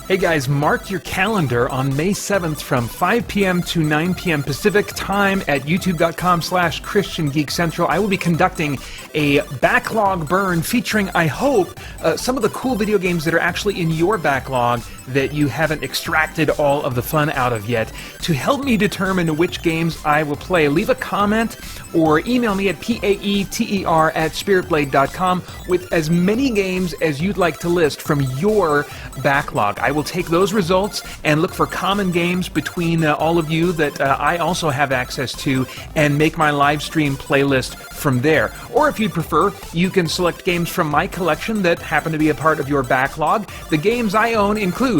Hey guys, mark your calendar on May 7th from 5 p.m. to 9 p.m. Pacific time at youtube.com/christiangeekcentral. I will be conducting a backlog burn featuring, I hope, some of the cool video games that are actually in your backlog that you haven't extracted all of the fun out of yet. To help me determine which games I will play, leave a comment or email me at paeter@spiritblade.com with as many games as you'd like to list from your backlog. I will take those results and look for common games between all of you that I also have access to and make my live stream playlist from there. Or if you'd prefer, you can select games from my collection that happen to be a part of your backlog. The games I own include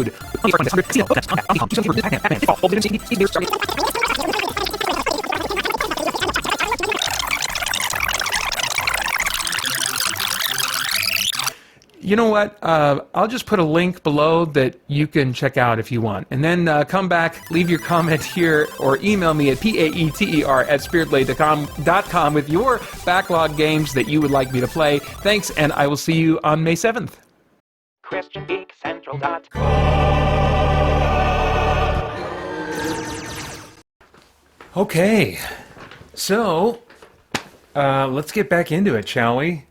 You know what? I'll just put a link below that you can check out if you want. And then come back, leave your comment here, or email me at paeter@spiritblade.com with your backlog games that you would like me to play. Thanks, and I will see you on May 7th. Okay, so let's get back into it, shall we?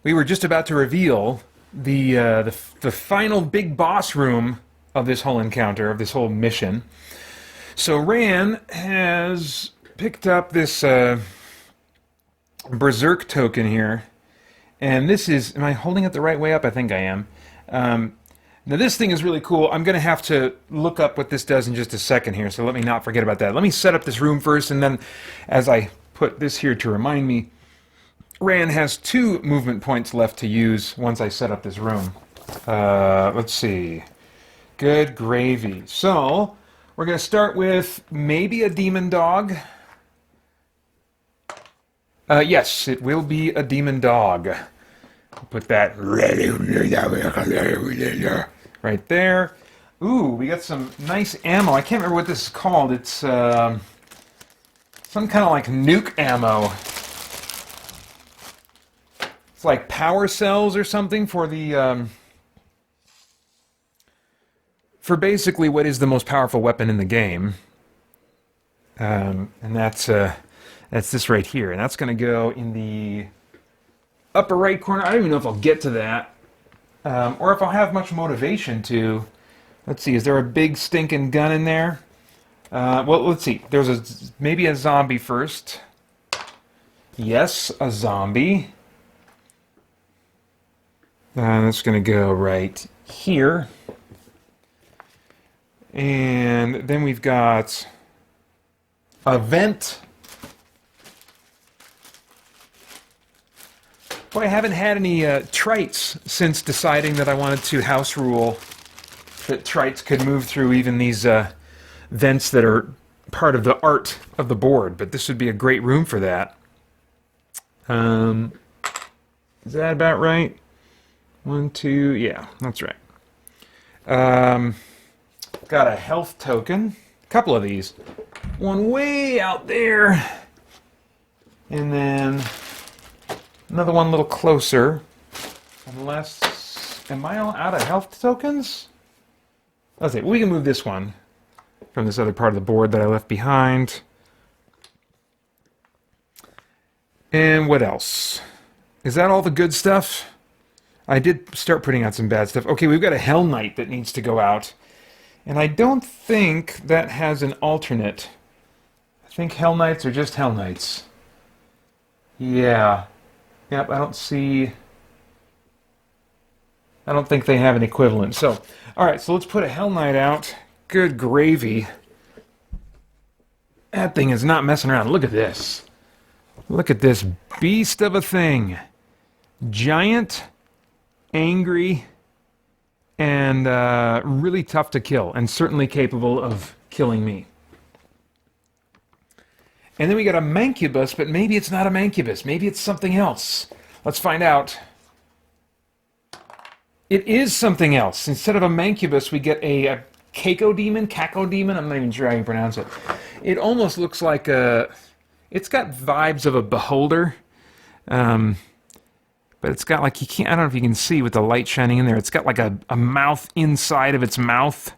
We were just about to reveal the final big boss room of this whole encounter, of this whole mission. So Ran has picked up this Berserk Token here, and this is, am I holding it the right way up? I think I am. Now this thing is really cool. I'm going to have to look up what this does in just a second here, so let me not forget about that. Let me set up this room first, and then as I put this here to remind me, Ran has 2 movement points left to use once I set up this room. Let's see. Good gravy. So, we're going to start with maybe a demon dog. Yes, it will be a demon dog. Put that right there. Ooh, we got some nice ammo. I can't remember what this is called. It's some kind of like nuke ammo. It's like power cells or something for the for basically what is the most powerful weapon in the game, and that's this right here, and that's going to go in the upper right corner. I don't even know if I'll get to that, or if I'll have much motivation to. Let's see, is there a big stinking gun in there? Well, let's see. There's maybe a zombie first. Yes, a zombie. That's going to go right here. And then we've got a vent. Boy, I haven't had any trites since deciding that I wanted to house rule that trites could move through even these vents that are part of the art of the board. But this would be a great room for that. Is that about right? 1, 2, yeah, that's right. Got a health token. A couple of these. One way out there. And then another one a little closer. Unless, am I all out of health tokens? Let's see, we can move this one from this other part of the board that I left behind. And what else? Is that all the good stuff? I did start putting out some bad stuff. Okay, we've got a Hell Knight that needs to go out. And I don't think that has an alternate. I think Hell Knights are just Hell Knights. Yeah. Yep, I don't think they have an equivalent. So, alright, so let's put a Hell Knight out. Good gravy. That thing is not messing around. Look at this. Look at this beast of a thing. Giant, angry, and really tough to kill, and certainly capable of killing me. And then we got a Mancubus, but maybe it's not a Mancubus. Maybe it's something else. Let's find out. It is something else. Instead of a Mancubus, we get a Cacodemon, I'm not even sure how you pronounce it. It almost looks like a... It's got vibes of a Beholder. But but it's got like, you can't, I don't know if you can see with the light shining in there, it's got like a mouth inside of its mouth.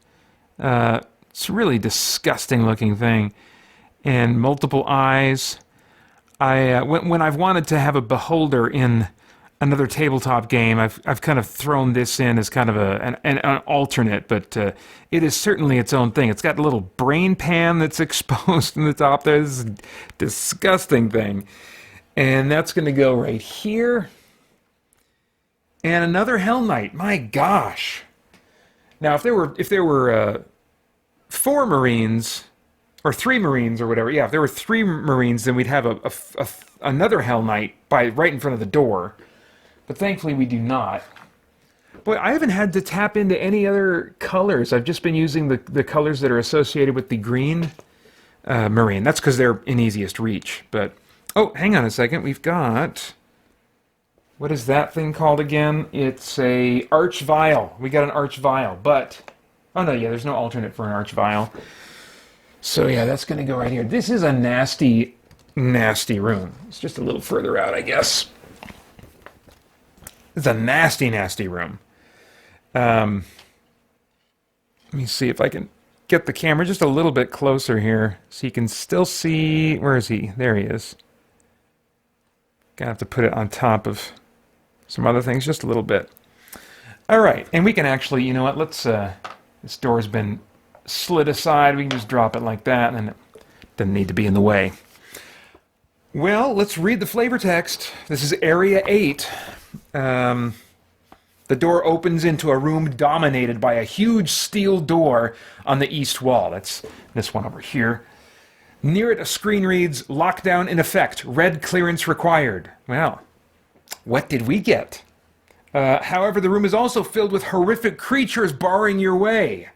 It's a really disgusting looking thing. And multiple eyes. When I've wanted to have a beholder in another tabletop game, I've kind of thrown this in as kind of an alternate, but it is certainly its own thing. It's got a little brain pan that's exposed in the top there. This is a disgusting thing. And that's going to go right here. And another Hell Knight. My gosh. Now, if there were 4 Marines, or 3 Marines, or whatever, yeah, if there were 3 Marines, then we'd have another Hell Knight right in front of the door. But thankfully, we do not. Boy, I haven't had to tap into any other colors. I've just been using the colors that are associated with the green Marine. That's because they're in easiest reach. But, oh, hang on a second. We've got... What is that thing called again? It's a Arch Vial. We got an Arch Vial, but... Oh, no, yeah, there's no alternate for an Arch Vial. So, yeah, that's going to go right here. This is a nasty, nasty room. It's just a little further out, I guess. It's a nasty, nasty room. Let me see if I can get the camera just a little bit closer here so you can still see... Where is he? There he is. Gonna have to put it on top of some other things just a little bit. All right, and we can actually, you know what, let's... this door's been slid aside. We can just drop it like that, and it doesn't need to be in the way. Well, let's read the flavor text. This is Area 8. The door opens into a room dominated by a huge steel door on the east wall. That's this one over here. Near it, a screen reads, "Lockdown in effect. Red clearance required." Well, what did we get? However, the room is also filled with horrific creatures barring your way.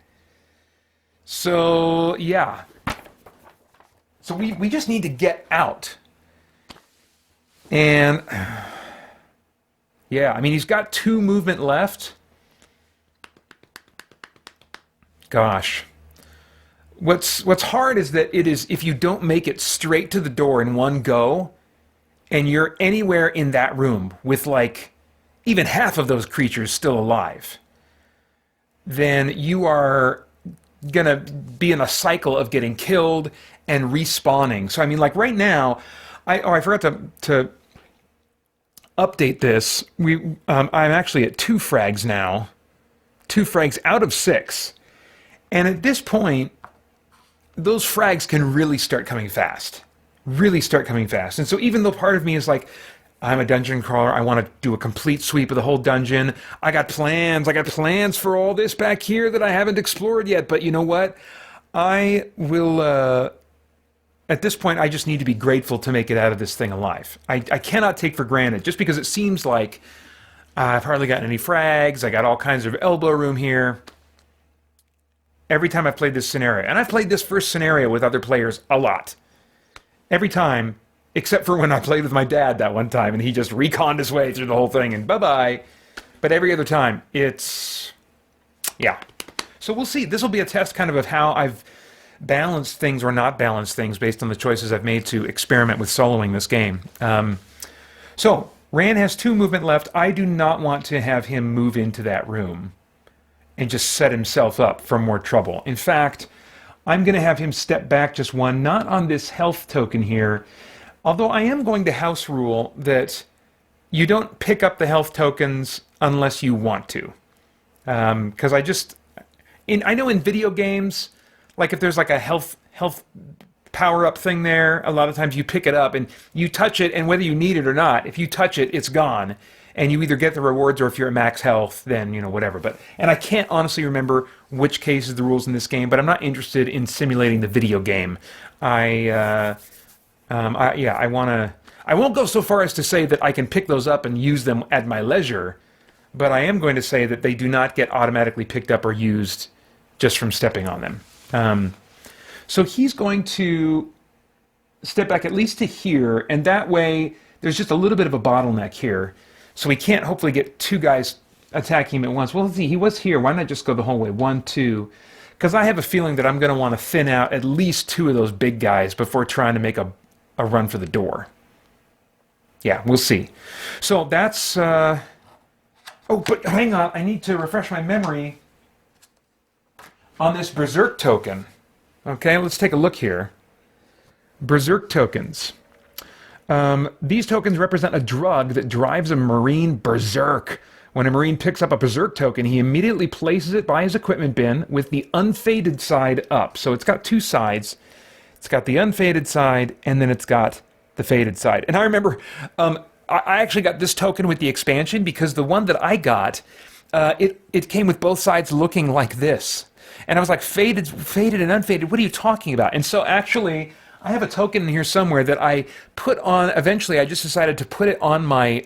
So, yeah. So we just need to get out. And, yeah, I mean, he's got 2 movement left. Gosh. What's hard is that if you don't make it straight to the door in one go, and you're anywhere in that room with, like, even half of those creatures still alive, then you are going to be in a cycle of getting killed and respawning. So, I mean, like, right now, I forgot to update this. I'm actually at 2 frags now. 2 frags out of 6. And at this point, those frags can really start coming fast. Really start coming fast. And so even though part of me is like, I'm a dungeon crawler, I want to do a complete sweep of the whole dungeon. I got plans for all this back here that I haven't explored yet. But you know what? I will... At this point, I just need to be grateful to make it out of this thing alive. I cannot take for granted, just because it seems like I've hardly gotten any frags, I got all kinds of elbow room here. Every time I've played this scenario, and I've played this first scenario with other players a lot. Every time, except for when I played with my dad that one time, and he just reconned his way through the whole thing, and bye-bye. But every other time, it's... yeah. So we'll see. This will be a test kind of how I've balanced things or not balanced things based on the choices I've made to experiment with soloing this game. So, Ran has 2 movement left. I do not want to have him move into that room and just set himself up for more trouble. In fact, I'm going to have him step back just 1, not on this health token here, although I am going to house rule that you don't pick up the health tokens unless you want to. Because I know in video games, like if there's like a health power-up thing there, a lot of times you pick it up and you touch it, and whether you need it or not, if you touch it, it's gone. And you either get the rewards, or if you're at max health, then, you know, whatever. And I can't honestly remember which case is the rules in this game, but I'm not interested in simulating the video game. I won't go so far as to say that I can pick those up and use them at my leisure, but I am going to say that they do not get automatically picked up or used just from stepping on them. So he's going to step back at least to here, and that way there's just a little bit of a bottleneck here. So we can't hopefully get 2 guys attacking him at once. Well, let's see, he was here. Why not just go the whole way? 1, 2. Because I have a feeling that I'm going to want to thin out at least 2 of those big guys before trying to make a run for the door. Yeah, we'll see. So that's... oh, but hang on. I need to refresh my memory on this Berserk token. Okay, let's take a look here. Berserk Tokens. These tokens represent a drug that drives a Marine berserk. When a Marine picks up a Berserk token, he immediately places it by his equipment bin with the unfaded side up. So it's got two sides. It's got the unfaded side, and then it's got the faded side. And I remember I actually got this token with the expansion because the one that I got, it came with both sides looking like this. And I was like, faded and unfaded, what are you talking about? And so actually, I have a token in here somewhere that I put on, eventually I just decided to put it on my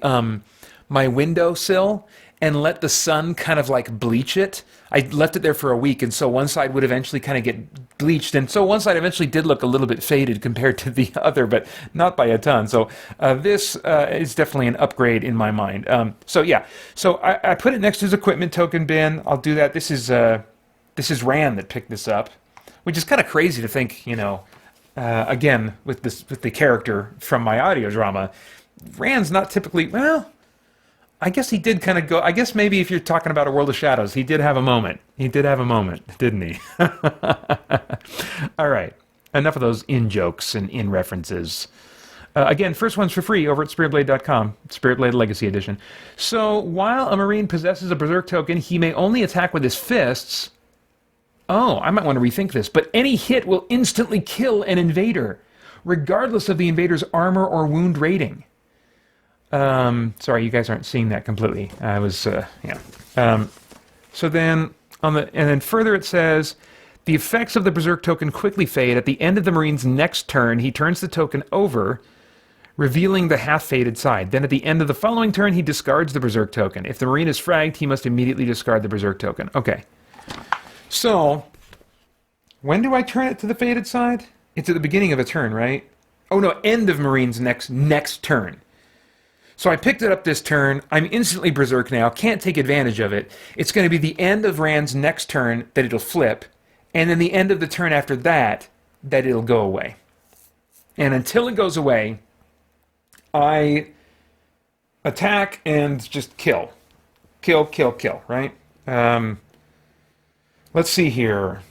my windowsill and let the sun kind of like bleach it. I left it there for a week, and so one side would eventually kind of get bleached, and so one side eventually did look a little bit faded compared to the other, but not by a ton. So this is definitely an upgrade in my mind. So yeah, so I put it next to his equipment token bin. I'll do that. This is Ran that picked this up, which is kind of crazy to think, you know, again, with the character from my audio drama, Ran's not typically, well, I guess he did kind of go, I guess maybe if you're talking about A World of Shadows, he did have a moment. He did have a moment, didn't he? All right, enough of those in-jokes and in-references. Again, first one's for free over at spiritblade.com, Spiritblade Legacy Edition. So, while a Marine possesses a Berserk token, he may only attack with his fists. Oh, I might want to rethink this. But any hit will instantly kill an invader, regardless of the invader's armor or wound rating. Sorry, you guys aren't seeing that completely. I was, yeah. So then, and then further it says, the effects of the Berserk token quickly fade. At the end of the Marine's next turn, he turns the token over, revealing the half-faded side. Then at the end of the following turn, he discards the Berserk token. If the Marine is fragged, he must immediately discard the Berserk token. Okay. So, when do I turn it to the faded side? It's at the beginning of a turn, right? Oh no, end of Marine's next turn. So I picked it up this turn. I'm instantly Berserk now. Can't take advantage of it. It's going to be the end of Rand's next turn that it'll flip, and then the end of the turn after that it'll go away. And until it goes away, I attack and just kill. Kill, right? Let's see here.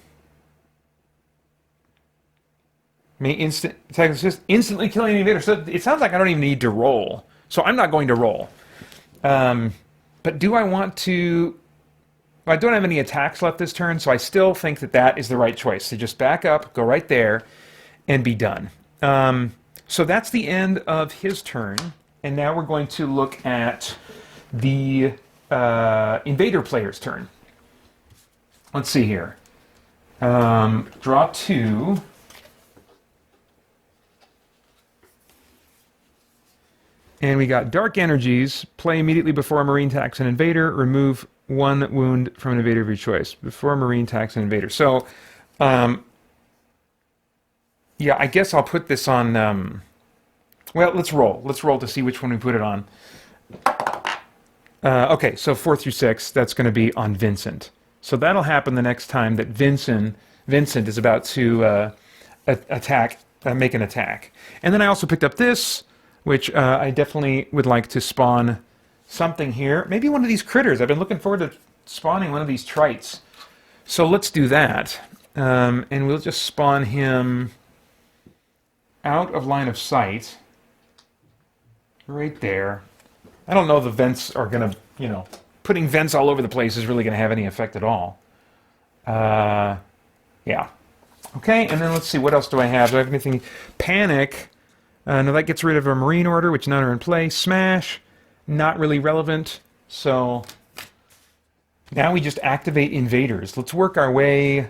May instant attack is just instantly killing the invader. So it sounds like I don't even need to roll. So I'm not going to roll. But do I want to... I don't have any attacks left this turn, so I still think that is the right choice. So just back up, go right there, and be done. So that's the end of his turn. And now we're going to look at the invader player's turn. Let's see here. Draw 2. And we got Dark Energies. Play immediately before a Marine attacks an invader. Remove 1 wound from an invader of your choice. Before a Marine attacks an invader. So, yeah, I guess I'll put this on... well, let's roll. Let's roll to see which one we put it on. Okay, so 4 through 6, that's going to be on Vincent. So that'll happen the next time that Vincent is about to make an attack. And then I also picked up this, which I definitely would like to spawn something here. Maybe one of these critters. I've been looking forward to spawning one of these trites. So let's do that. And we'll just spawn him out of line of sight. Right there. I don't know if the vents are going to, you know, putting vents all over the place is really going to have any effect at all. Yeah. Okay, and then let's see, what else do I have? Do I have anything? Panic. No, that gets rid of a Marine order, which none are in play. Smash. Not really relevant. So now we just activate invaders. Let's work our way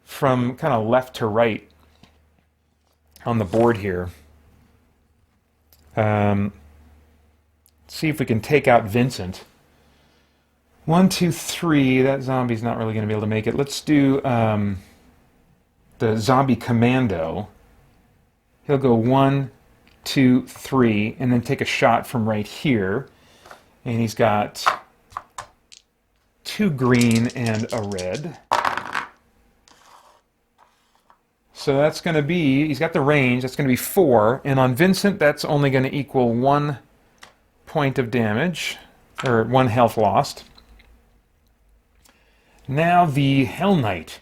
from kind of left to right on the board here. See if we can take out Vincent. 1, 2, 3. That zombie's not really going to be able to make it. Let's do the zombie Commando. He'll go 1, 2, 3, and then take a shot from right here. And he's got 2 green and a red. So that's going to be, he's got the range, that's going to be 4. And on Vincent, that's only going to equal 1 point of damage, or 1 health lost. Now the Hell Knight.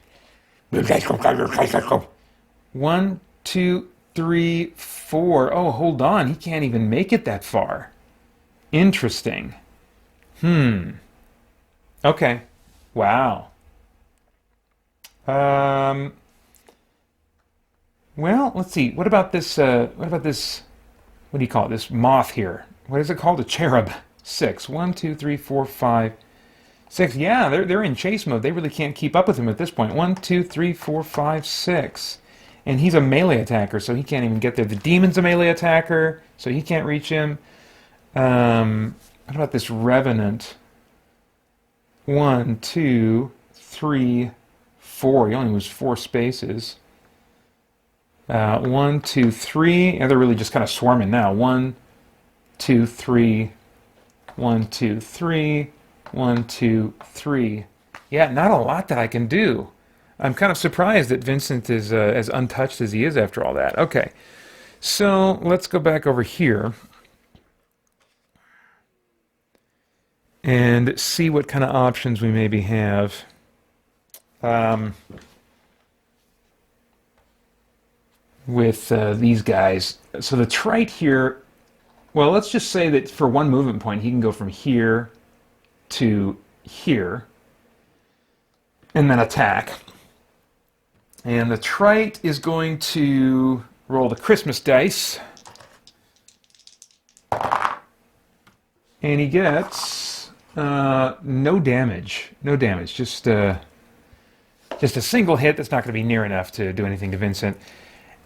1, 2, 3, 4. Oh, hold on. He can't even make it that far. Interesting. Okay. Wow. Well, let's see. What about this? What do you call it? This moth here. What is it called? A cherub. 6. 1, 2, 3, 4, 5, 6. Yeah, they're in chase mode. They really can't keep up with him at this point. 1, 2, 3, 4, 5, 6. And he's a melee attacker, so he can't even get there. The demon's a melee attacker, so he can't reach him. What about this Revenant? 1, 2, 3, 4. He only moves 4 spaces. 1, 2, 3. And they're really just kind of swarming now. 1, 2, 3. 1, 2, 3. 1, 2, 3. Yeah, not a lot that I can do. I'm kind of surprised that Vincent is as untouched as he is after all that. Okay, so let's go back over here and see what kind of options we maybe have. With these guys. So the trite here, well, let's just say that for 1 movement point, he can go from here to here and then attack. And the trite is going to roll the Christmas dice. And he gets no damage. No damage. Just a single hit that's not going to be near enough to do anything to Vincent.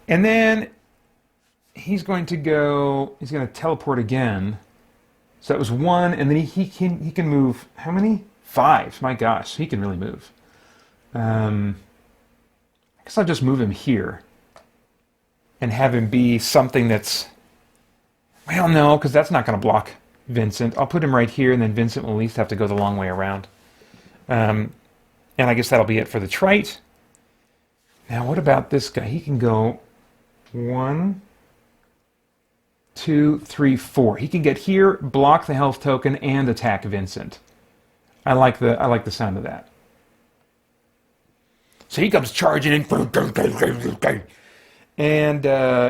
And then he's going to teleport again. So that was 1, and then he can move, how many? 5. My gosh, he can really move. I guess I'll just move him here and have him be something that's, well, no, because that's not going to block Vincent. I'll put him right here, and then Vincent will at least have to go the long way around. And I guess that'll be it for the trite. Now, what about this guy? He can go 1, 2, 3, 4. He can get here, block the health token, and attack Vincent. I like the sound of that. So he comes charging in, and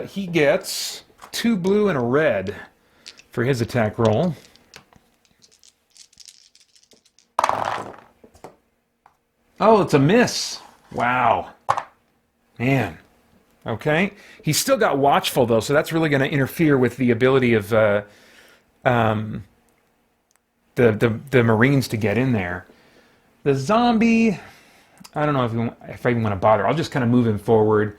he gets 2 blue and a red for his attack roll. Oh, it's a miss. Wow. Man. Okay. He's still got Watchful, though, so that's really going to interfere with the ability of the Marines to get in there. The zombie, I don't know if I even want to bother. I'll just kind of move him forward.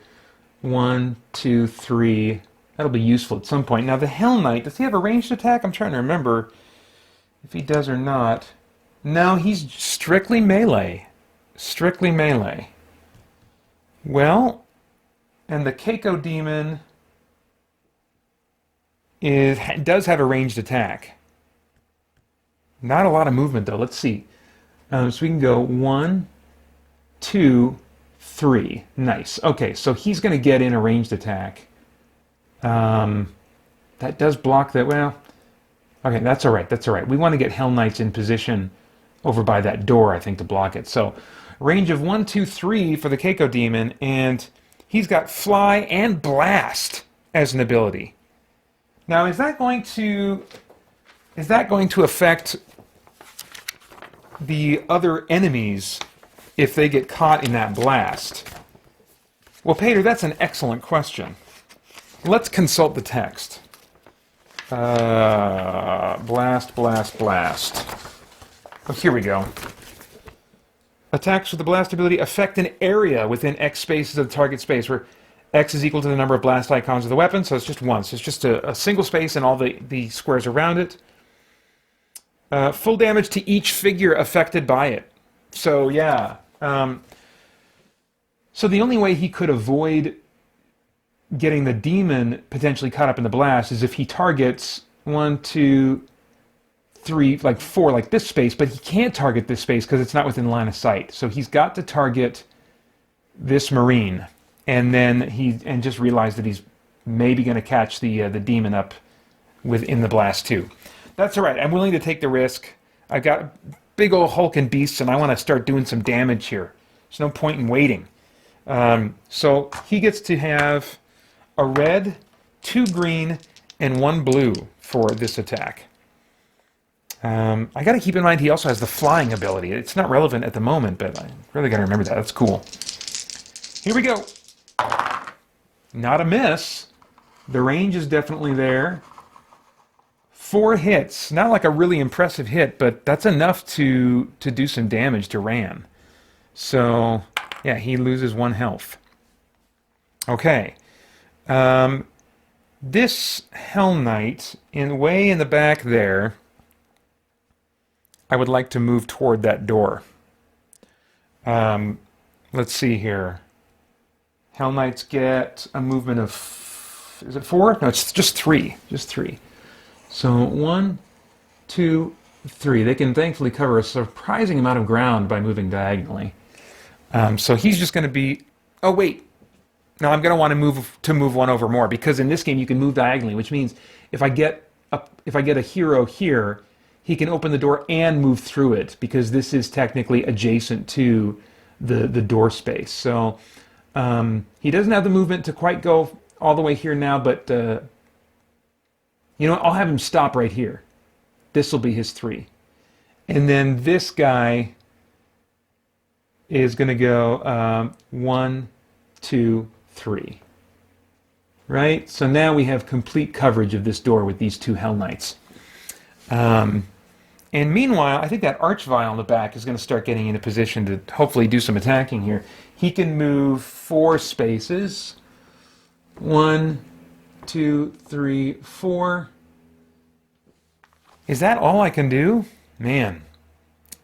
1, 2, 3. That'll be useful at some point. Now, the Hell Knight, does he have a ranged attack? I'm trying to remember if he does or not. No, he's strictly melee. Strictly melee. Well, and the Keiko Demon does have a ranged attack. Not a lot of movement, though. Let's see. So we can go 1, 2, 3. Nice. Okay, so he's going to get in a ranged attack. That does block that. Well, okay, that's all right. That's all right. We want to get Hell Knights in position over by that door, I think, to block it. So range of 1, 2, 3 for the Keiko Demon, and he's got Fly and Blast as an ability. Now, is that going to affect the other enemies if they get caught in that blast? Well, Paeter, that's an excellent question. Let's consult the text. Blast, blast, blast. Oh, here we go. Attacks with the blast ability affect an area within X spaces of the target space, where X is equal to the number of blast icons of the weapon, so it's just one. So it's just a single space and all the squares around it. Full damage to each figure affected by it. So, yeah. So the only way he could avoid getting the demon potentially caught up in the blast is if he targets 1, 2, 3, like 4, like this space, but he can't target this space because it's not within line of sight. So he's got to target this Marine. and then just realized that he's maybe going to catch the demon up within the blast too. That's all right. I'm willing to take the risk. I've got big old hulking beasts, and I want to start doing some damage here. There's no point in waiting. So he gets to have a red, 2 green, and 1 blue for this attack. I got to keep in mind he also has the flying ability. It's not relevant at the moment, but I really got to remember that. That's cool. Here we go. Not a miss. The range is definitely there. 4 hits. Not like a really impressive hit, but that's enough to do some damage to Ran. So, yeah, he loses 1 health. Okay. This Hell Knight, way in the back there, I would like to move toward that door. Let's see here. Hell Knights get a movement of... Is it 4? No, it's just 3. Just 3. So 1, 2, 3. They can thankfully cover a surprising amount of ground by moving diagonally. So he's just going to be... Oh, wait. Now I'm going to want to move 1 over more, because in this game you can move diagonally, which means if I get a hero here, he can open the door and move through it, because this is technically adjacent to the door space. So he doesn't have the movement to quite go all the way here now, but you know what? I'll have him stop right here. This will be his 3. And then this guy is going to go 1, 2, 3. Right? So now we have complete coverage of this door with these 2 Hell Knights. And meanwhile, I think that Archvile in the back is going to start getting into position to hopefully do some attacking here. He can move 4 spaces. 1, 2, 3, 4. Is that all I can do? Man,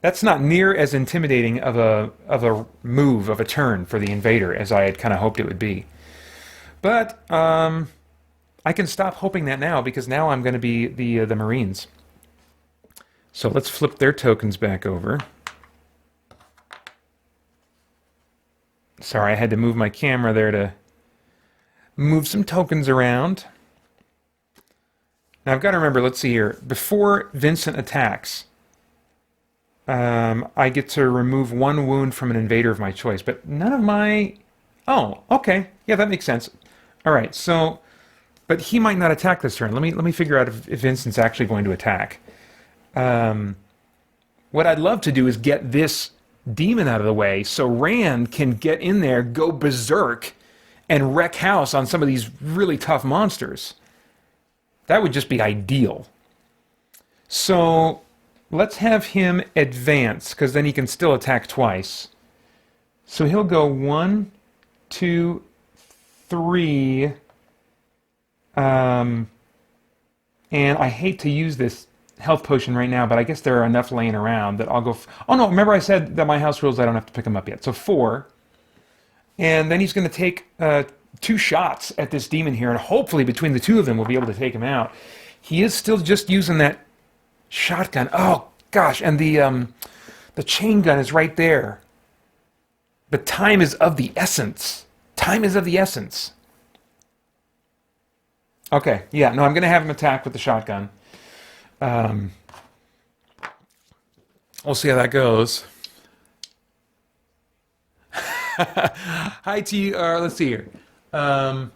that's not near as intimidating of a move, of a turn for the invader as I had kind of hoped it would be. But I can stop hoping that now, because now I'm going to be the Marines. So let's flip their tokens back over. Sorry, I had to move my camera there to move some tokens around. Now I've got to remember, let's see here, before Vincent attacks, I get to remove 1 wound from an invader of my choice, but none of my... Oh, okay. Yeah, that makes sense. All right, so... But he might not attack this turn. Let me figure out if Vincent's actually going to attack. What I'd love to do is get this demon out of the way so Rand can get in there, go berserk, and wreck house on some of these really tough monsters. That would just be ideal. So let's have him advance, because then he can still attack twice. So he'll go 1, 2, 3. And I hate to use this health potion right now, but I guess there are enough laying around that I'll go... Oh no, remember I said that my house rules I don't have to pick them up yet. So 4. And then he's going to take 2 shots at this demon here, and hopefully between the 2 of them we'll be able to take him out. He is still just using that shotgun. Oh gosh, and the chain gun is right there. But time is of the essence. Time is of the essence. Okay, yeah, no, I'm going to have him attack with the shotgun. We'll see how that goes. Hi to you, let's see here. Hi,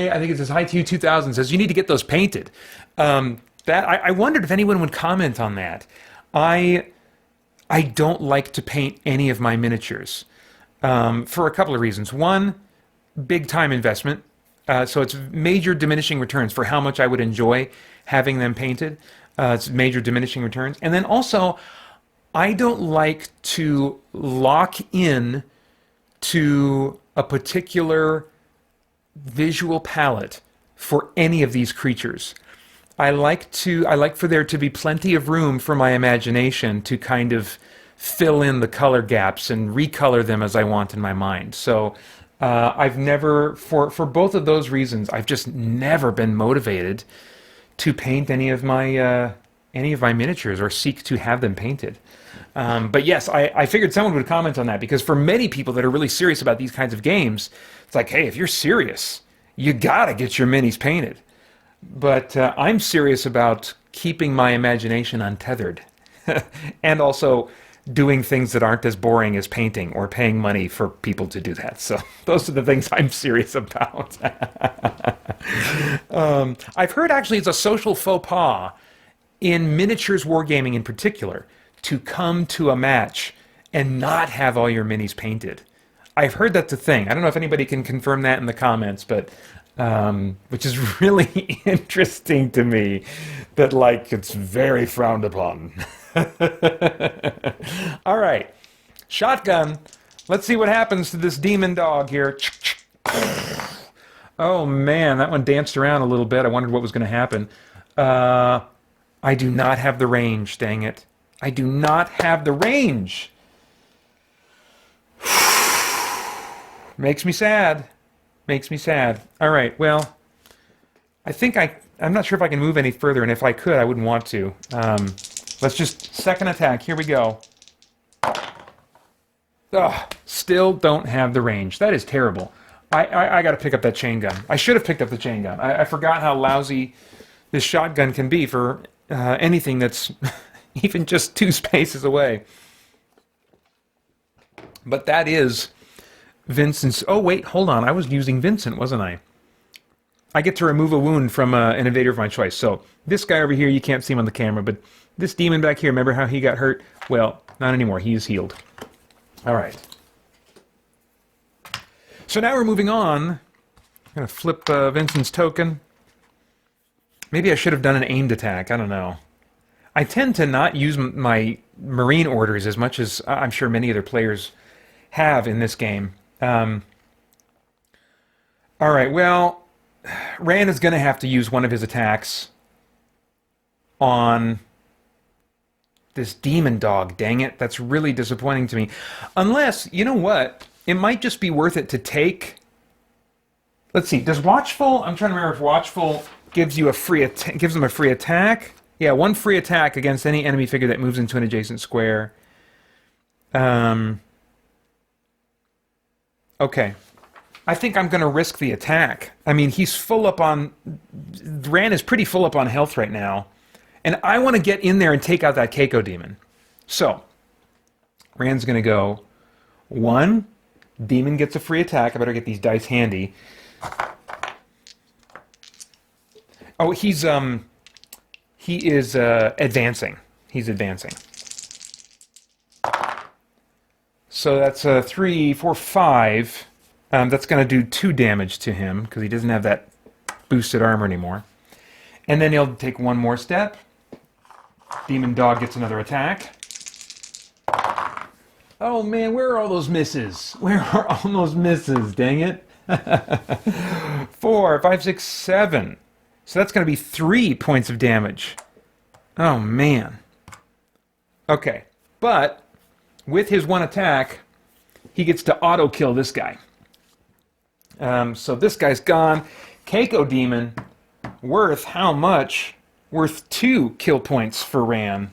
I think it says hi to you 2000, says you need to get those painted. I wondered if anyone would comment on that. I don't like to paint any of my miniatures for a couple of reasons. One, big time investment. So it's major diminishing returns for how much I would enjoy having them painted. It's major diminishing returns. And then also, I don't like to lock in to a particular visual palette for any of these creatures. I like for there to be plenty of room for my imagination to kind of fill in the color gaps and recolor them as I want in my mind. So I've never, for both of those reasons, I've just never been motivated to paint any of my any of my miniatures or seek to have them painted. But yes, I figured someone would comment on that, because for many people that are really serious about these kinds of games, it's like, hey, if you're serious, you gotta get your minis painted. But I'm serious about keeping my imagination untethered and also doing things that aren't as boring as painting or paying money for people to do that. So those are the things I'm serious about. I've heard actually it's a social faux pas in miniatures wargaming in particular to come to a match and not have all your minis painted. I've heard that's a thing. I don't know if anybody can confirm that in the comments, but which is really interesting to me, that like it's very frowned upon. All right, shotgun. Let's see what happens to this demon dog here. Oh man, that one danced around a little bit. I wondered what was going to happen. I do not have the range, dang it. I do not have the range. Makes me sad. Makes me sad. All right, well, I think I'm not sure if I can move any further, and if I could, I wouldn't want to. Let's just second attack. Here we go. Ugh, still don't have the range. That is terrible. I got to pick up that chain gun. I should have picked up the chain gun. I forgot how lousy this shotgun can be for anything that's even just 2 spaces away. But that is Vincent's... Oh, wait, hold on. I was using Vincent, wasn't I? I get to remove a wound from an invader of my choice. So this guy over here, you can't see him on the camera, but this demon back here, remember how he got hurt? Well, not anymore. He is healed. All right. So now we're moving on. I'm going to flip Vincent's token. Maybe I should have done an aimed attack. I don't know. I tend to not use my Marine orders as much as I'm sure many other players have in this game. All right, well, Rand is going to have to use one of his attacks on this demon dog. Dang it, that's really disappointing to me. Unless, you know what? It might just be worth it to take... Let's see, does Watchful... I'm trying to remember if Watchful gives you a free gives them a free attack. Yeah, 1 free attack against any enemy figure that moves into an adjacent square. Okay. I think I'm going to risk the attack. I mean, he's full up on... Ran is pretty full up on health right now. And I want to get in there and take out that Keiko demon. So, Rand's going to go 1. Demon gets a free attack. I better get these dice handy. Oh, he is advancing. He's advancing. So that's 3, 4, 5. That's going to do 2 damage to him because he doesn't have that boosted armor anymore. And then he'll take 1 more step. Demon dog gets another attack. Oh man, where are all those misses? Where are all those misses? Dang it. 4, 5, 6, 7. So that's going to be 3 points of damage. Oh man. Okay, but with his 1 attack, he gets to auto-kill this guy. So this guy's gone. Keiko Demon, worth how much? Worth 2 kill points for Ran.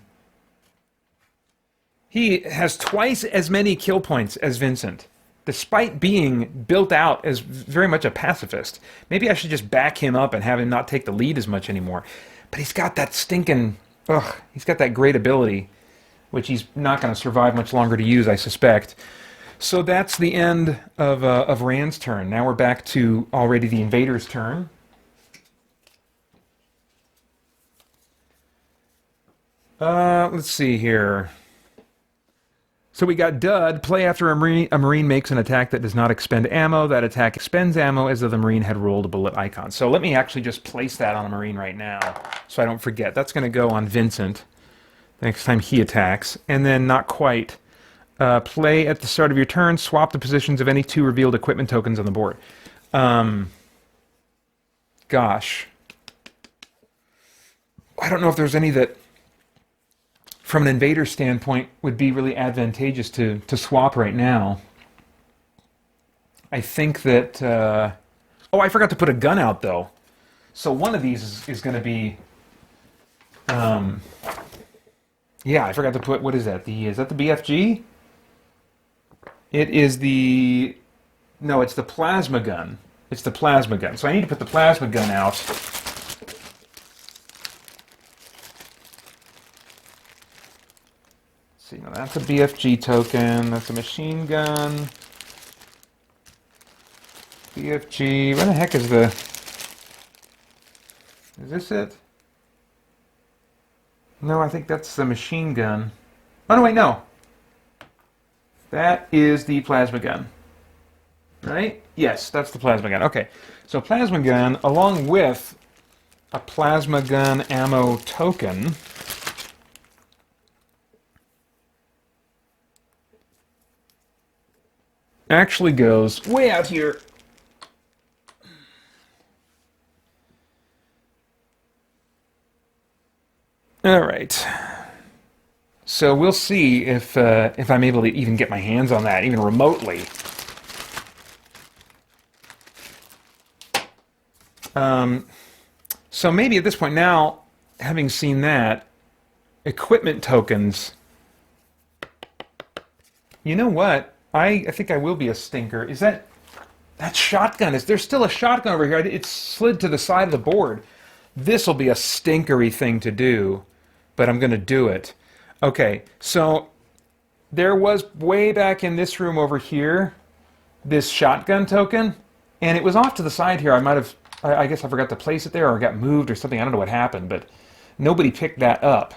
He has twice as many kill points as Vincent, despite being built out as very much a pacifist. Maybe I should just back him up and have him not take the lead as much anymore. But he's got that stinking... he's got that great ability, which he's not going to survive much longer to use, I suspect. So that's the end of Rand's turn. Now we're back to already the invader's turn. Let's see here. So we got Dud. Play after a Marine makes an attack that does not expend ammo. That attack expends ammo as though the Marine had rolled a bullet icon. So let me actually just place that on a Marine right now so I don't forget. That's going to go on Vincent next time he attacks. And then not quite. Play at the start of your turn. Swap the positions of any 2 revealed equipment tokens on the board. Gosh. I don't know if there's any that, from an invader standpoint, would be really advantageous to swap right now. I think that... oh, I forgot to put a gun out, though. So one of these is going to be Yeah, I forgot to put, what is that? Is that the BFG? It is the, no, it's the plasma gun. It's the plasma gun. So I need to put the plasma gun out. See, now that's a BFG token. That's a machine gun. BFG. Where the heck is the... Is this it? No, I think that's the machine gun. Oh, no, wait, no. That is the plasma gun. Right? Yes, that's the plasma gun. Okay. So plasma gun, along with a plasma gun ammo token... actually goes way out here. All right. So we'll see if I'm able to even get my hands on that, even remotely. So maybe at this point now, having seen that, equipment tokens. You know what? I think I will be a stinker. Is that shotgun? There's still a shotgun over here? It's slid to the side of the board. This will be a stinkery thing to do, but I'm going to do it. Okay, so there was way back in this room over here, this shotgun token, and it was off to the side here. I guess I forgot to place it there, or it got moved or something. I don't know what happened, but nobody picked that up.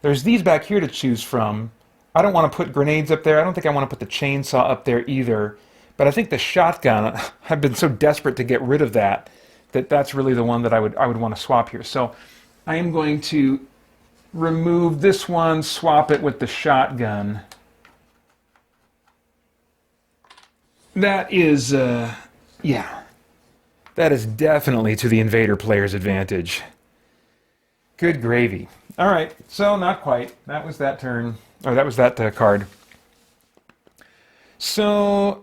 There's these back here to choose from. I don't want to put grenades up there. I don't think I want to put the chainsaw up there either. But I think the shotgun, I've been so desperate to get rid of that's really the one that I would want to swap here. So I am going to remove this one, swap it with the shotgun. That is, yeah. That is definitely to the invader player's advantage. Good gravy. All right, so not quite. That was that turn. Oh, that was that card. So,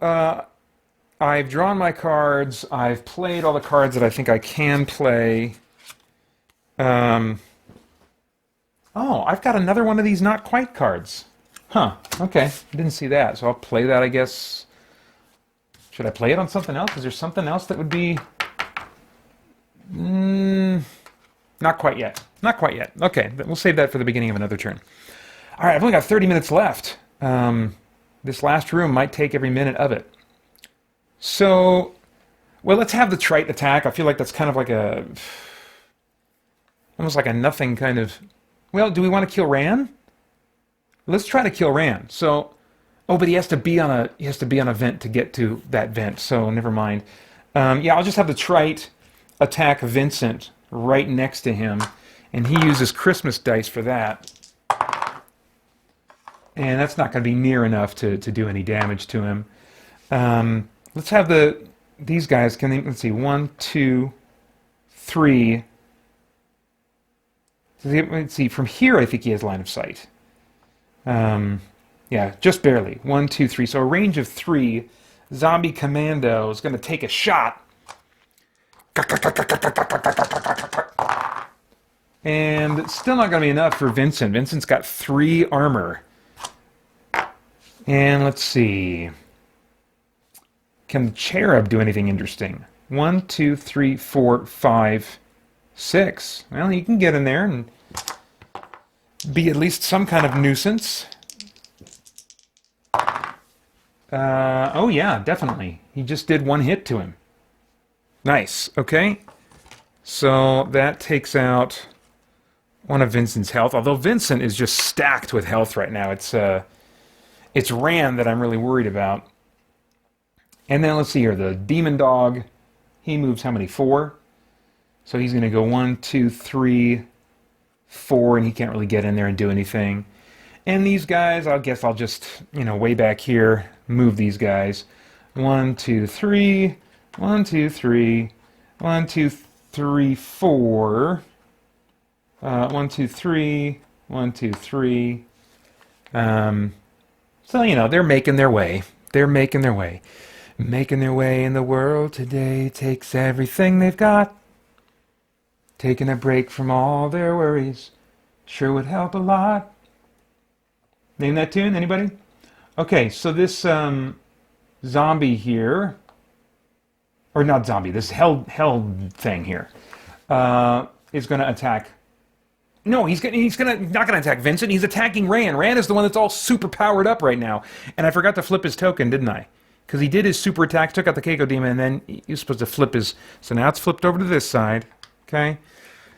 I've drawn my cards. I've played all the cards that I think I can play. Oh, I've got another one of these not quite cards. Huh, okay. Didn't see that, so I'll play that, I guess. Should I play it on something else? Is there something else that would be... not quite yet. Not quite yet. Okay, we'll save that for the beginning of another turn. All right, I've only got 30 minutes left. This last room might take every minute of it. So, well, let's have the trite attack. I feel like that's kind of like almost like a nothing kind of... Well, do we want to kill Ran? Let's try to kill Ran. So, oh, but he has to be on a vent to get to that vent. So never mind. Yeah, I'll just have the trite attack Vincent right next to him, and he uses Christmas dice for that. And that's not going to be near enough to do any damage to him. Let's have these guys. Let's see, 1, 2, 3. Let's see, from here I think he has line of sight. Yeah, just barely. 1, 2, 3. So a range of 3. Zombie Commando is going to take a shot. And it's still not going to be enough for Vincent. Vincent's got 3 armor. And let's see. Can the Cherub do anything interesting? 1, 2, 3, 4, 5, 6. Well, he can get in there and be at least some kind of nuisance. Oh yeah, definitely. He just did 1 hit to him. Nice. Okay. So that takes out one of Vincent's health. Although Vincent is just stacked with health right now. It's Rand that I'm really worried about. And then let's see here. The Demon Dog. He moves how many? 4. So he's going to go 1, 2, 3, 4, and he can't really get in there and do anything. And these guys, I guess I'll just, way back here, move these guys. 1, 2, 3, 1, 2, 3, 1, 2, 3, 4. 1, 2, 3, 1, 2, 3. So, they're making their way. They're making their way. Making their way in the world today takes everything they've got. Taking a break from all their worries sure would help a lot. Name that tune, anybody? Okay, so this zombie here, or not zombie, this hell thing here, is going to attack. No, he's not gonna attack Vincent. He's attacking Ran. Ran is the one that's all super powered up right now. And I forgot to flip his token, didn't I? Because he did his super attack, took out the Keiko Demon, and then he was supposed to flip his. So now it's flipped over to this side. Okay.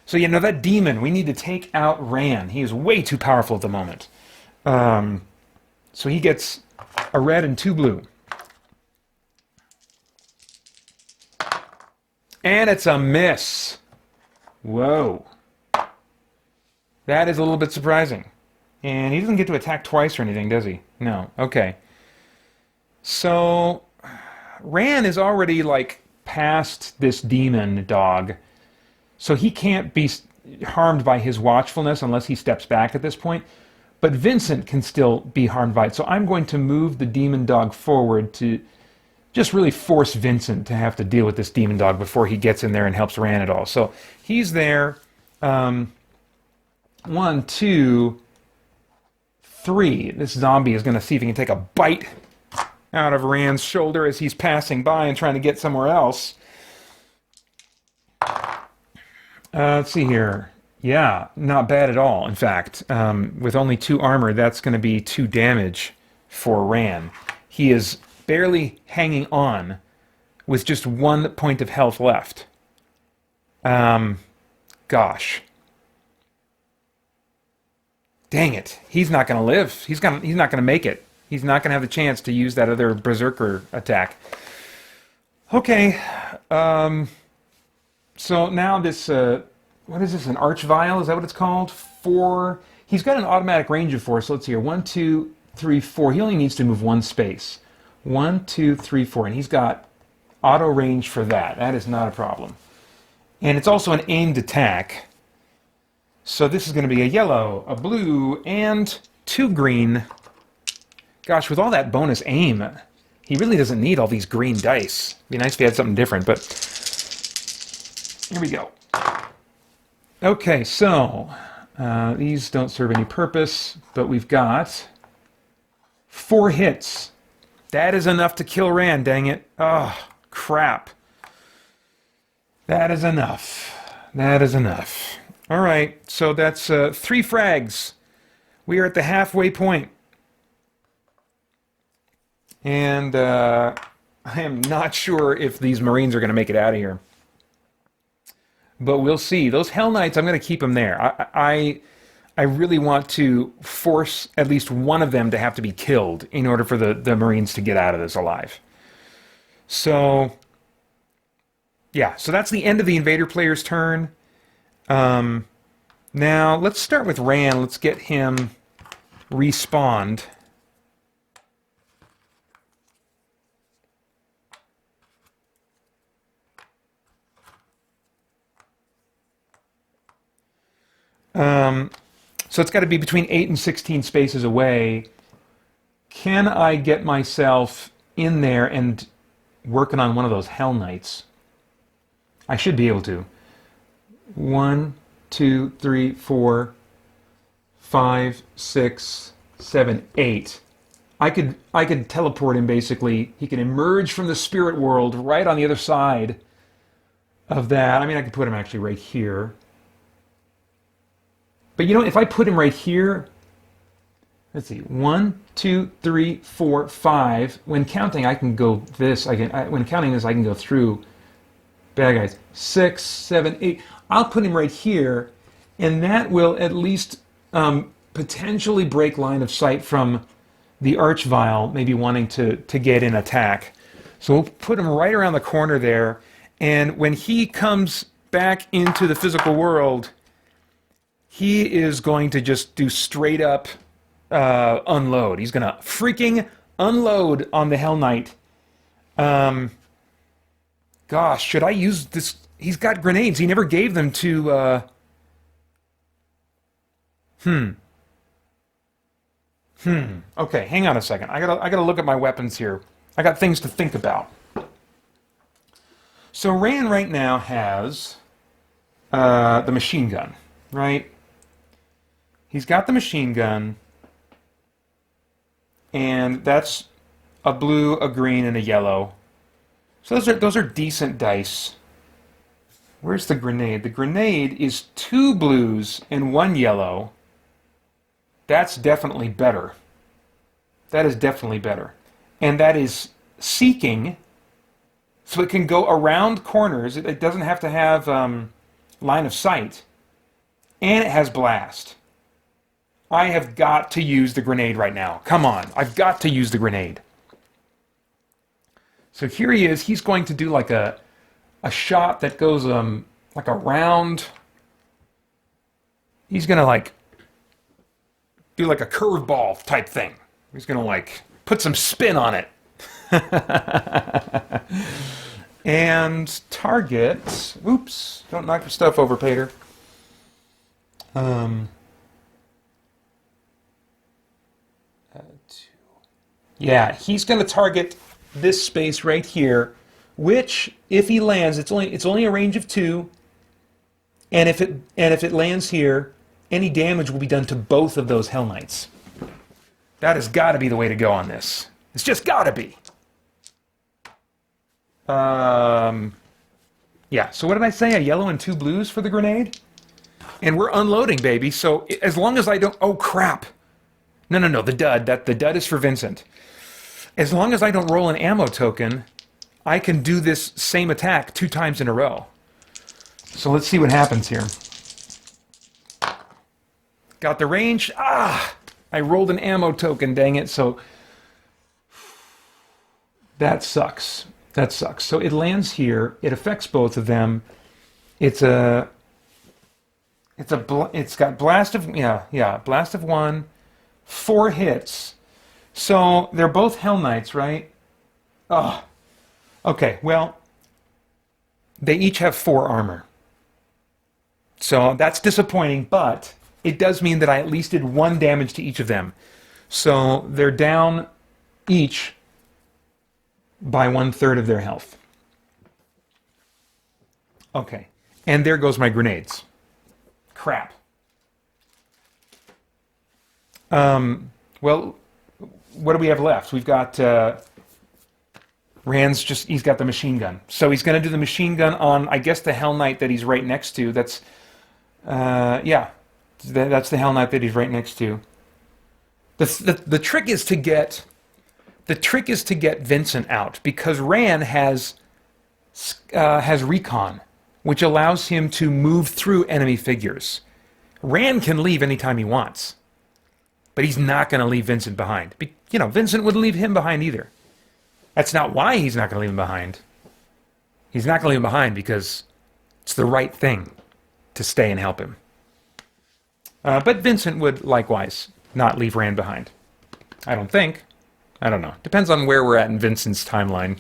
So you know that demon. We need to take out Ran. He is way too powerful at the moment. So he gets a red and 2 blue. And it's a miss. Whoa. That is a little bit surprising. And he doesn't get to attack twice or anything, does he? No. Okay. So, Ran is already, like, past this demon dog. So he can't be harmed by his watchfulness unless he steps back at this point. But Vincent can still be harmed by it. So I'm going to move the demon dog forward to just really force Vincent to have to deal with this demon dog before he gets in there and helps Ran at all. So he's there. 1, 2, 3. This zombie is going to see if he can take a bite out of Ran's shoulder as he's passing by and trying to get somewhere else. Let's see here. Yeah, not bad at all. In fact, with only 2 armor, that's going to be 2 damage for Ran. He is barely hanging on with just 1 point of health left. Gosh. Dang it. He's not going to live. He's not going to make it. He's not going to have the chance to use that other Berserker attack. Okay. So now this, what is this, an Arch Vial? Is that what it's called? 4. He's got an automatic range of 4. So let's see here. 1, 2, 3, 4. He only needs to move 1 space. 1, 2, 3, 4. And he's got auto range for that. That is not a problem. And it's also an aimed attack. So this is going to be a yellow, a blue, and 2 green. Gosh, with all that bonus aim, he really doesn't need all these green dice. It'd be nice if he had something different, but here we go. Okay, so these don't serve any purpose, but we've got 4 hits. That is enough to kill Ran, dang it. Oh, crap. That is enough. That is enough. All right, so that's 3 frags. We are at the halfway point. And I am not sure if these Marines are going to make it out of here. But we'll see. Those Hell Knights, I'm going to keep them there. I really want to force at least one of them to have to be killed in order for the Marines to get out of this alive. So, yeah, so that's the end of the Invader player's turn. Now, let's start with Ran. Let's get him respawned. So it's got to be between 8 and 16 spaces away. Can I get myself in there and working on one of those Hell Knights? I should be able to. 1, 2, 3, 4, 5, 6, 7, 8. I could teleport him basically. He can emerge from the spirit world right on the other side of that. I mean, I could put him actually right here. But you know, if I put him right here, let's see, 1, 2, 3, 4, 5. When counting, I can go this. When counting this, I can go through. Bad guys. 6, 7, 8. I'll put him right here, and that will at least potentially break line of sight from the Arch Vial, maybe wanting to get in attack. So we'll put him right around the corner there, and when he comes back into the physical world, he is going to just do straight up unload. He's going to freaking unload on the Hell Knight. Gosh, should I use this? He's got grenades. He never gave them to... Okay, hang on a second. I gotta look at my weapons here. I got things to think about. So Ran right now has the machine gun, right? He's got the machine gun, and that's a blue, a green, and a yellow. So those are decent dice. Where's the grenade? The grenade is 2 blues and 1 yellow. That's definitely better. That is definitely better. And that is seeking, so it can go around corners. It doesn't have to have line of sight. And it has blast. I have got to use the grenade right now. Come on, I've got to use the grenade. So here he is. He's going to do like a shot that goes like around. He's gonna like do like a curveball type thing. He's gonna like put some spin on it. And target. Oops! Don't knock your stuff over, Paeter. Yeah, he's gonna target this space right here, which, if he lands, it's only a range of 2, and if it lands here, any damage will be done to both of those Hell Knights. That has got to be the way to go on this. It's just got to be. Yeah. So what did I say? A yellow and 2 blues for the grenade, and we're unloading, baby. So as long as I don't, oh crap! No. The dud. The dud is for Vincent. As long as I don't roll an ammo token, I can do this same attack 2 times in a row. So let's see what happens here. Got the range. Ah! I rolled an ammo token, dang it. So that sucks. That sucks. So it lands here. It affects both of them. It's got blast of blast of 1, 4 hits. So they're both Hell Knights, right? Oh. Okay, well, they each have 4 armor. So that's disappointing, but it does mean that I at least did 1 damage to each of them. So they're down each by 1/3 of their health. Okay, and there goes my grenades. Crap. Well, what do we have left? We've got Rand's he's got the machine gun. So he's going to do the machine gun on, I guess, the Hell Knight that he's right next to. That's, that's the Hell Knight that he's right next to. The trick is to get Vincent out, because Rand has recon, which allows him to move through enemy figures. Rand can leave anytime he wants, but he's not going to leave Vincent behind. Vincent wouldn't leave him behind either. That's not why he's not going to leave him behind. He's not going to leave him behind because it's the right thing to stay and help him. But Vincent would likewise not leave Rand behind. I don't think. I don't know. Depends on where we're at in Vincent's timeline.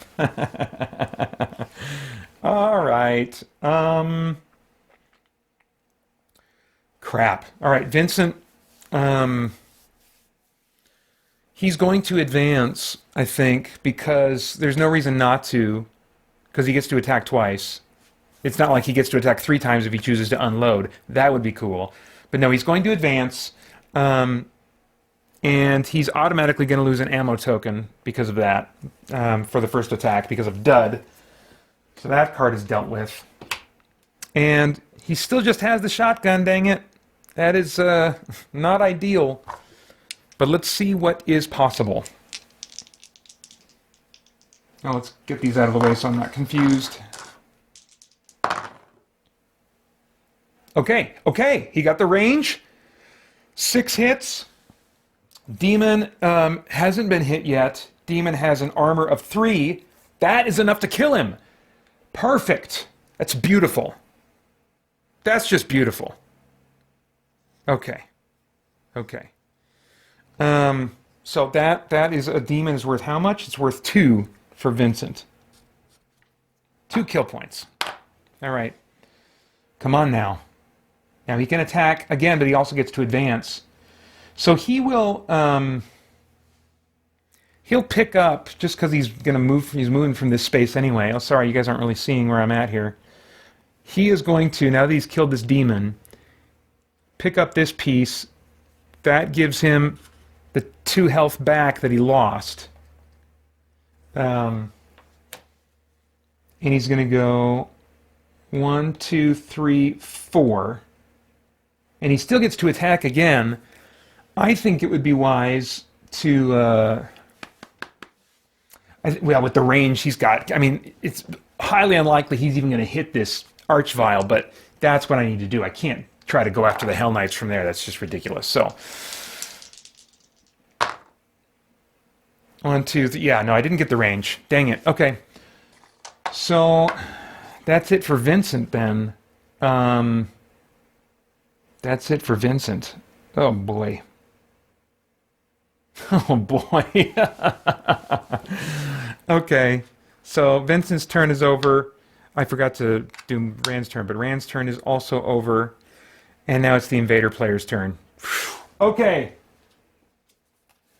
All right. Crap. All right, Vincent. He's going to advance, I think, because there's no reason not to, because he gets to attack twice. It's not like he gets to attack 3 times if he chooses to unload. That would be cool. But no, he's going to advance, and he's automatically going to lose an ammo token because of that, for the first attack, because of dud. So that card is dealt with. And he still just has the shotgun, dang it. That is not ideal. But let's see what is possible. Now let's get these out of the way so I'm not confused. Okay, he got the range. 6 hits. Demon hasn't been hit yet. Demon has an armor of 3. That is enough to kill him. Perfect. That's beautiful. That's just beautiful. Okay. So that is a demon is worth how much? It's worth 2 for Vincent. 2 kill points. All right. Come on now. Now he can attack again, but he also gets to advance. So he will he'll pick up, just because he's going to move. He's moving from this space anyway. Oh, sorry, you guys aren't really seeing where I'm at here. he is going to, now that he's killed this demon, pick up this piece. That gives him the 2 health back that he lost. And he's going to go 1, 2, 3, 4. And he still gets to attack again. I think it would be wise to... well, with the range he's got, I mean, it's highly unlikely he's even going to hit this Archvile, but that's what I need to do. I can't try to go after the Hell Knights from there. That's just ridiculous. So, 1, 2, 3. Yeah, no, I didn't get the range. Dang it. Okay. So, that's it for Vincent then. That's it for Vincent. Oh, boy. Oh, boy. Okay. So, Vincent's turn is over. I forgot to do Rand's turn, but Rand's turn is also over. And now it's the Invader player's turn. Okay.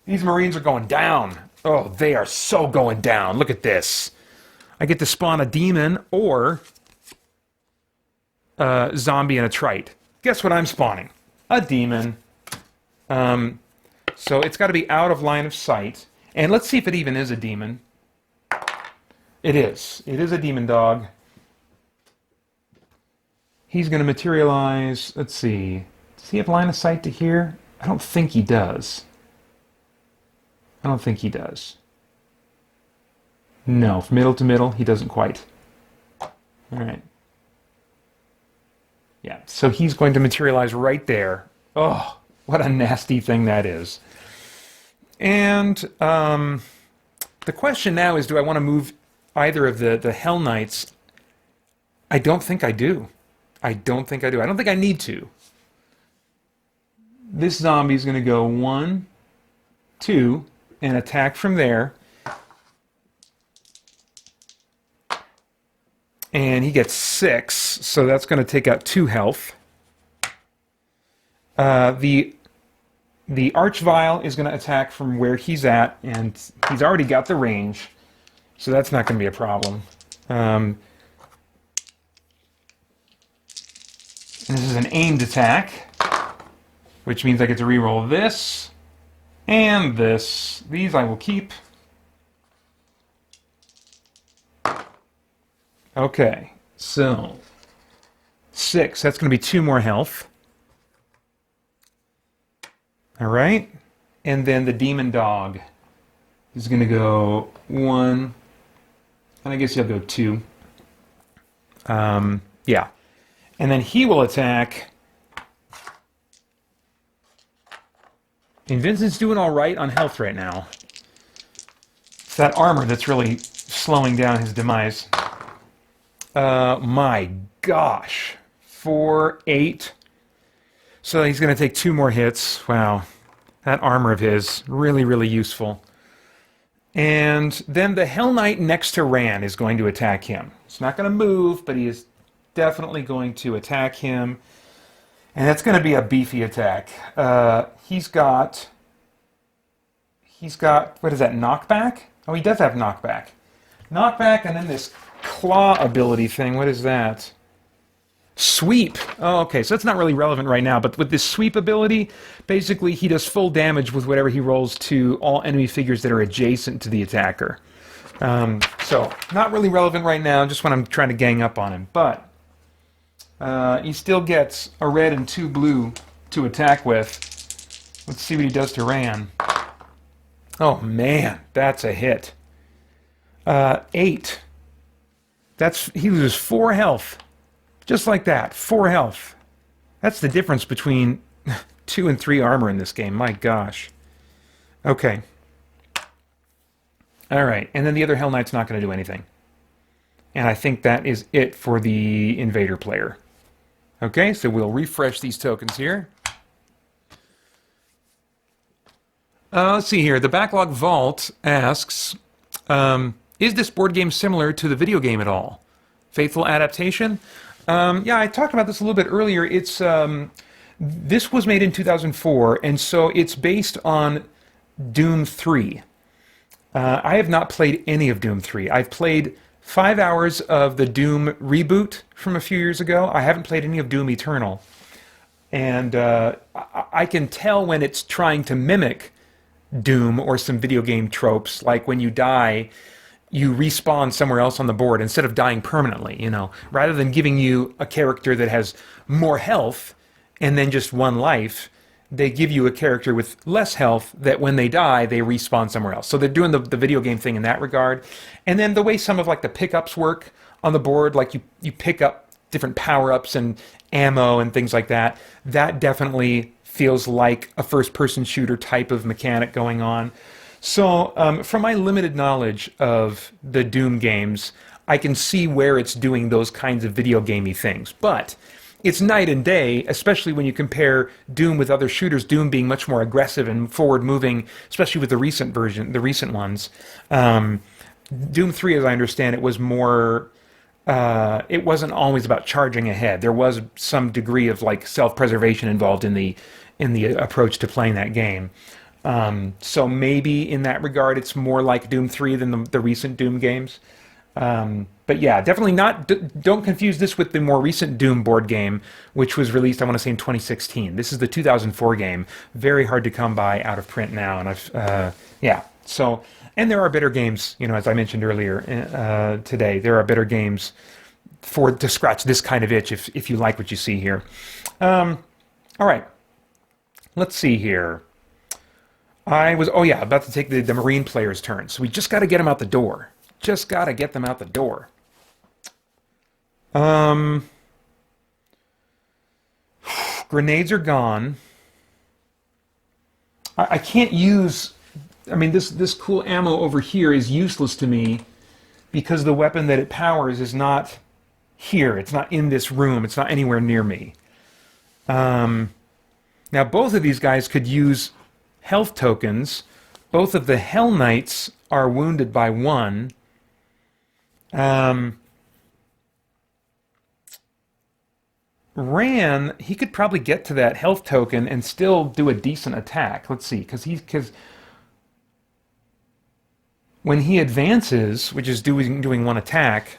These Marines are going down. Oh, they are so going down. Look at this. I get to spawn a demon or a zombie and a trite. Guess what I'm spawning? A demon. So it's got to be out of line of sight. And let's see if it even is a demon. It is. It is a demon dog. He's going to materialize. Let's see. Does he have line of sight to here? I don't think he does. I don't think he does. No, from middle to middle, he doesn't quite. All right. Yeah, so he's going to materialize right there. Oh, what a nasty thing that is. And the question now is, do I want to move either of the Hell Knights? I don't think I do. I don't think I do. I don't think I need to. This zombie is going to go 1, 2, and attack from there. And he gets 6, so that's going to take out 2 health. The Archvile is going to attack from where he's at, and he's already got the range, so that's not going to be a problem. And this is an aimed attack, which means I get to reroll this and this. These I will keep. Okay, so 6. That's going to be 2 more health. All right, and then the demon dog is going to go 1, and I guess he'll go 2. Yeah, and then he will attack. And Vincent's doing all right on health right now. It's that armor that's really slowing down his demise. My gosh. 4, 8. So he's going to take 2 more hits. Wow. That armor of his, really, really useful. And then the Hell Knight next to Rand is going to attack him. It's not going to move, but he is definitely going to attack him. And it's going to be a beefy attack. He's got, what is that, knockback? Oh, he does have knockback. Knockback, and then this claw ability thing. What is that? Sweep. Oh, okay, so that's not really relevant right now, but with this sweep ability, basically he does full damage with whatever he rolls to all enemy figures that are adjacent to the attacker. So, not really relevant right now, just when I'm trying to gang up on him. But he still gets a red and 2 blue to attack with. Let's see what he does to Ran. Oh man, that's a hit. 8. He loses 4 health. Just like that, 4 health. That's the difference between 2 and 3 armor in this game. My gosh. Okay. All right, and then the other Hell Knight's not going to do anything. And I think that is it for the Invader player. Okay, so we'll refresh these tokens here. Let's see here. The Backlog Vault asks, is this board game similar to the video game at all? Faithful adaptation? Yeah, I talked about this a little bit earlier. It's this was made in 2004, and so it's based on Doom 3. I have not played any of Doom 3. I've played 5 hours of the Doom reboot from a few years ago. I haven't played any of Doom Eternal. And I can tell when it's trying to mimic Doom or some video game tropes, like when you die, you respawn somewhere else on the board instead of dying permanently, you know. Rather than giving you a character that has more health and then just one life, they give you a character with less health that when they die, they respawn somewhere else. So they're doing the video game thing in that regard. And then the way some of like the pickups work on the board, like you pick up different power-ups and ammo and things like that, that definitely feels like a first-person shooter type of mechanic going on. So from my limited knowledge of the Doom games, I can see where it's doing those kinds of video gamey things. But it's night and day, especially when you compare Doom with other shooters, Doom being much more aggressive and forward-moving, especially with the recent version, the recent ones. Doom 3, as I understand it, was more... it wasn't always about charging ahead. There was some degree of like self-preservation involved in the approach to playing that game. So maybe in that regard, it's more like Doom 3 than the recent Doom games. But yeah, definitely not. Don't confuse this with the more recent Doom board game, which was released, I want to say, in 2016. This is the 2004 game. Very hard to come by out of print now. And yeah. So, and there are better games, you know, as I mentioned earlier today. There are better games to scratch this kind of itch if you like what you see here. All right. Let's see here. About to take the Marine player's turn. So we just got to get them out the door. Just got to get them out the door. Grenades are gone. I can't use... I mean, this cool ammo over here is useless to me because the weapon that it powers is not here. It's not in this room. It's not anywhere near me. Now, both of these guys could use health tokens. Both of the Hell Knights are wounded by 1. Ran, he could probably get to that health token and still do a decent attack. Let's see, because when he advances, which is doing 1 attack,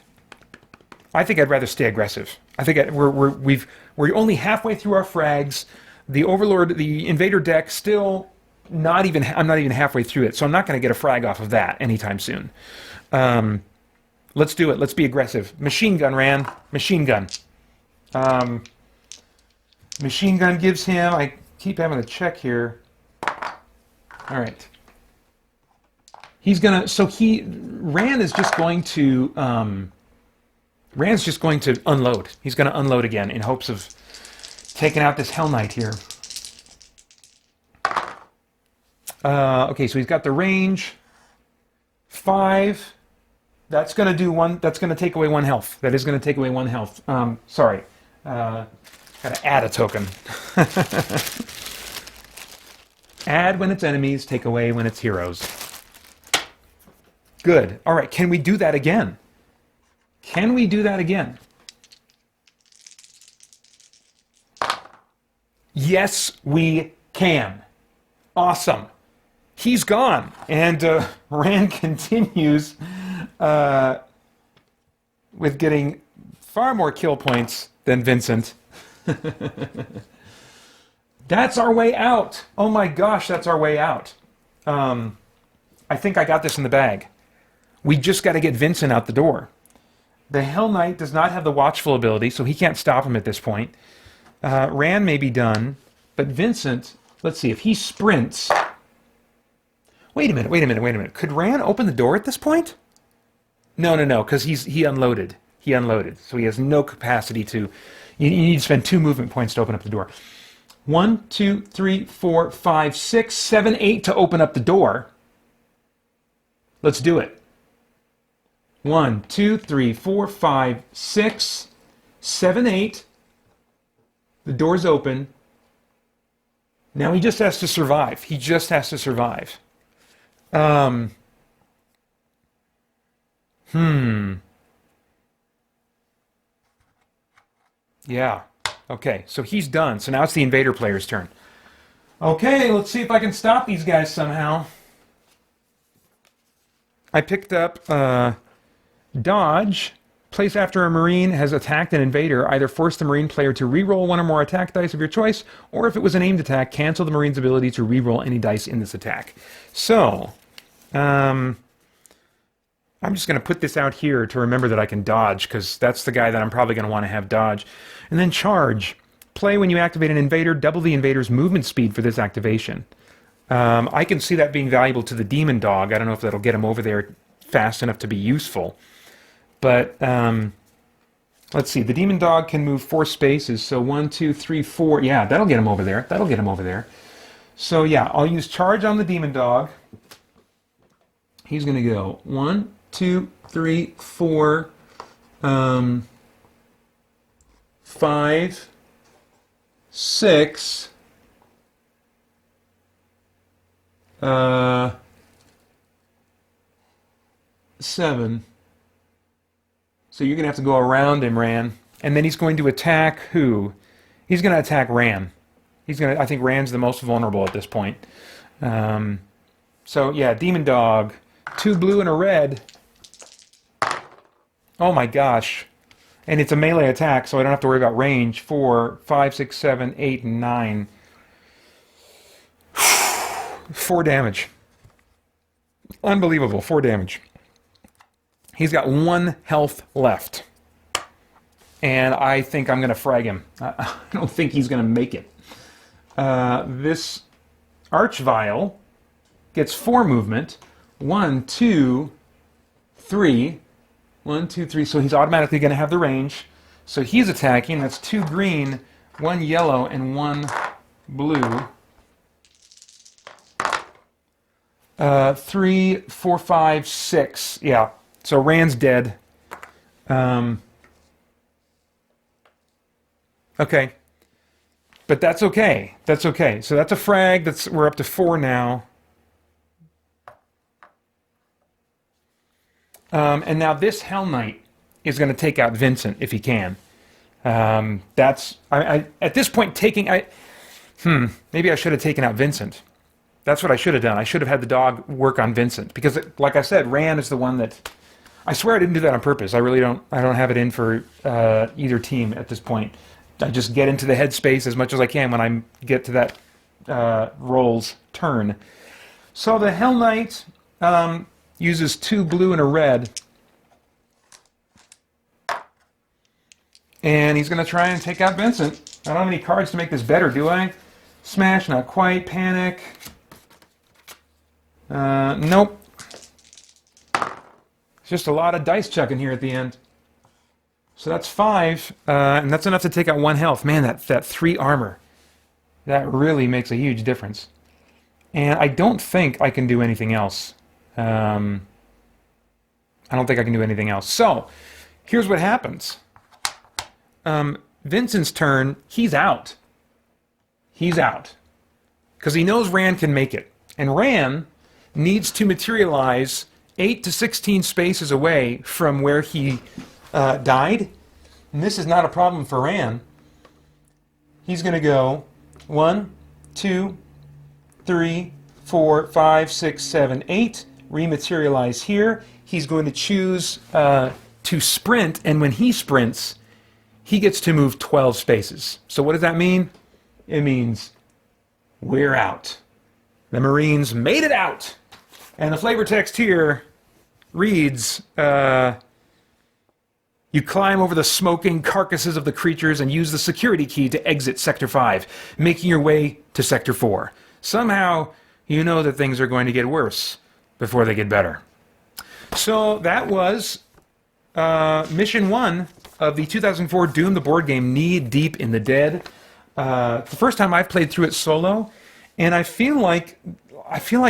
I think I'd rather stay aggressive. I think we're only halfway through our frags. The Overlord, the Invader deck, still I'm not even halfway through it, so I'm not going to get a frag off of that anytime soon. Let's do it. Let's be aggressive. Machine gun, Ran. Machine gun. Machine gun gives him... I keep having to check here. All right. He's going to... So Ran is just going to... Rand's just going to unload. He's going to unload again in hopes of taking out this Hell Knight here. Okay, so he's got the range. 5. That's going to do 1. That's going to take away 1 health. That is going to take away 1 health. Sorry. Got to add a token. Add when it's enemies, take away when it's heroes. Good. All right, can we do that again? Can we do that again? Yes, we can. Awesome. He's gone. And Rand continues with getting far more kill points than Vincent. That's our way out. Oh my gosh, that's our way out. I think I got this in the bag. We just got to get Vincent out the door. The Hell Knight does not have the watchful ability, so he can't stop him at this point. Rand may be done, but Vincent, let's see, if he sprints... Wait a minute. Could Rand open the door at this point? No, because he unloaded. He unloaded, so he has no capacity to... You need to spend 2 movement points to open up the door. 1, 2, 3, 4, 5, 6, 7, 8 to open up the door. Let's do it. 1, 2, 3, 4, 5, 6, 7, 8. The door's open. Now he just has to survive. He just has to survive. Yeah. Okay, so he's done. So now it's the Invader player's turn. Okay, let's see if I can stop these guys somehow. I picked up Dodge. Place after a Marine has attacked an invader, either force the Marine player to re-roll one or more attack dice of your choice, or if it was an aimed attack, cancel the Marine's ability to re-roll any dice in this attack. So, I'm just going to put this out here to remember that I can dodge, because that's the guy that I'm probably going to want to have dodge. And then charge. Play when you activate an invader, double the invader's movement speed for this activation. I can see that being valuable to the Demon Dog. I don't know if that'll get him over there fast enough to be useful. But let's see. The Demon Dog can move 4 spaces. So 1, 2, 3, 4. Yeah, that'll get him over there. That'll get him over there. So yeah, I'll use charge on the Demon Dog. He's going to go 1, 2, 3, 4, 5, 6, 7. So you're going to have to go around him, Ran. And then he's going to attack who? He's going to attack Ran. I think Ran's the most vulnerable at this point. So yeah, Demon Dog. 2 blue and a red. Oh my gosh. And it's a melee attack, so I don't have to worry about range. 4, 5, 6, 7, 8, and 9. 4 damage. Unbelievable. 4 damage. He's got 1 health left. And I think I'm going to frag him. I don't think he's going to make it. This Archvile gets 4 movement. 1, 2, 3. 1, 2, 3. So he's automatically going to have the range. So he's attacking. That's 2 green, 1 yellow, and 1 blue. 3, 4, 5, 6. Yeah. So Rand's dead. Okay. But that's okay. That's okay. So that's a frag. We're up to 4 now. And now this Hell Knight is going to take out Vincent if he can. At this point maybe I should have taken out Vincent. That's what I should have done. I should have had the dog work on Vincent because, like I said, Rand is the one that. I swear I didn't do that on purpose. I really don't. I don't have it in for either team at this point. I just get into the headspace as much as I can when I get to that roll's turn. So the Hell Knight uses 2 blue and a red, and he's going to try and take out Vincent. I don't have any cards to make this better, do I? Smash, not quite. Panic. Nope. It's just a lot of dice chucking here at the end. So that's 5, and that's enough to take out 1 health. Man, that 3 armor, that really makes a huge difference. And I don't think I can do anything else. I don't think I can do anything else. So, here's what happens. Vincent's turn, he's out. He's out. Because he knows Ran can make it. And Ran needs to materialize 8 to 16 spaces away from where he died. And this is not a problem for Ran. He's going to go 1, 2, 3, 4, 5, 6, 7, 8. Rematerialize here. He's going to choose to sprint, and when he sprints, he gets to move 12 spaces. So what does that mean? It means we're out. The Marines made it out. And the flavor text here reads, you climb over the smoking carcasses of the creatures and use the security key to exit Sector 5, making your way to Sector 4. Somehow, you know that things are going to get worse before they get better. So that was Mission 1 of the 2004 Doom the Board Game, Knee Deep in the Dead. The first time I've played through it solo, and I feel like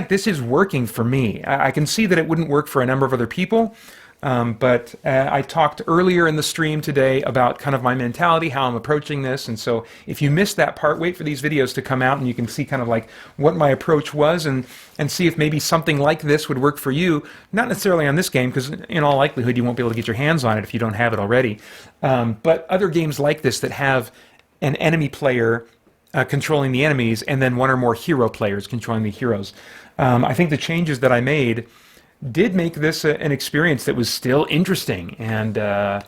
this is working for me. I can see that it wouldn't work for a number of other people, but I talked earlier in the stream today about kind of my mentality, how I'm approaching this, and so if you missed that part, wait for these videos to come out and you can see kind of like what my approach was and see if maybe something like this would work for you. Not necessarily on this game, because in all likelihood you won't be able to get your hands on it if you don't have it already, but other games like this that have an enemy player controlling the enemies, and then 1 or more hero players controlling the heroes. I think the changes that I made did make this an experience that was still interesting. And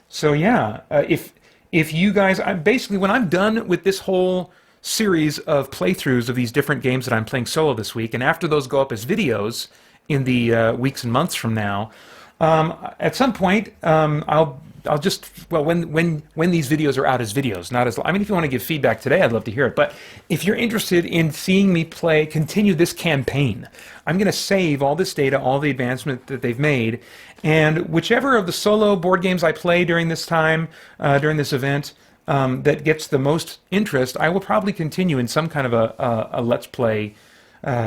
so yeah, if you guys, basically when I'm done with this whole series of playthroughs of these different games that I'm playing solo this week, and after those go up as videos in the weeks and months from now, at some point I'll just, well, when these videos are out as videos, not as, I mean, if you want to give feedback today, I'd love to hear it. But if you're interested in seeing me continue this campaign, I'm going to save all this data, all the advancement that they've made, and whichever of the solo board games I play during this time, during this event, that gets the most interest, I will probably continue in some kind of a Let's Play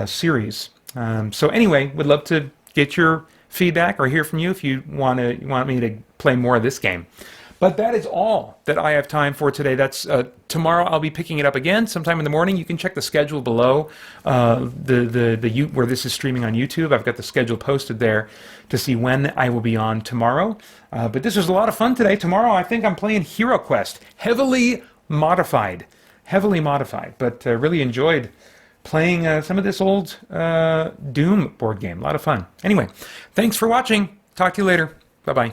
series. So anyway, would love to get your feedback or hear from you if you want me to play more of this game. But that is all that I have time for today. That's tomorrow. I'll be picking it up again sometime in the morning. You can check the schedule below where this is streaming on YouTube. I've got the schedule posted there to see when I will be on tomorrow. But this was a lot of fun today. Tomorrow I think I'm playing Hero Quest, heavily modified, but really enjoyed playing some of this old Doom board game. A lot of fun. Anyway, thanks for watching. Talk to you later. Bye-bye.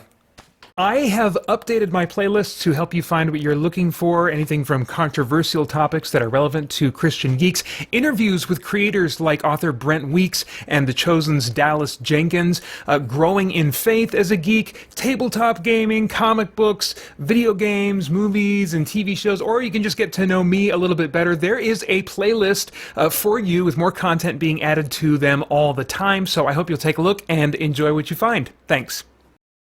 I have updated my playlists to help you find what you're looking for, anything from controversial topics that are relevant to Christian geeks, interviews with creators like author Brent Weeks and The Chosen's Dallas Jenkins, growing in faith as a geek, tabletop gaming, comic books, video games, movies, and TV shows, or you can just get to know me a little bit better. There is a playlist for you with more content being added to them all the time, so I hope you'll take a look and enjoy what you find. Thanks.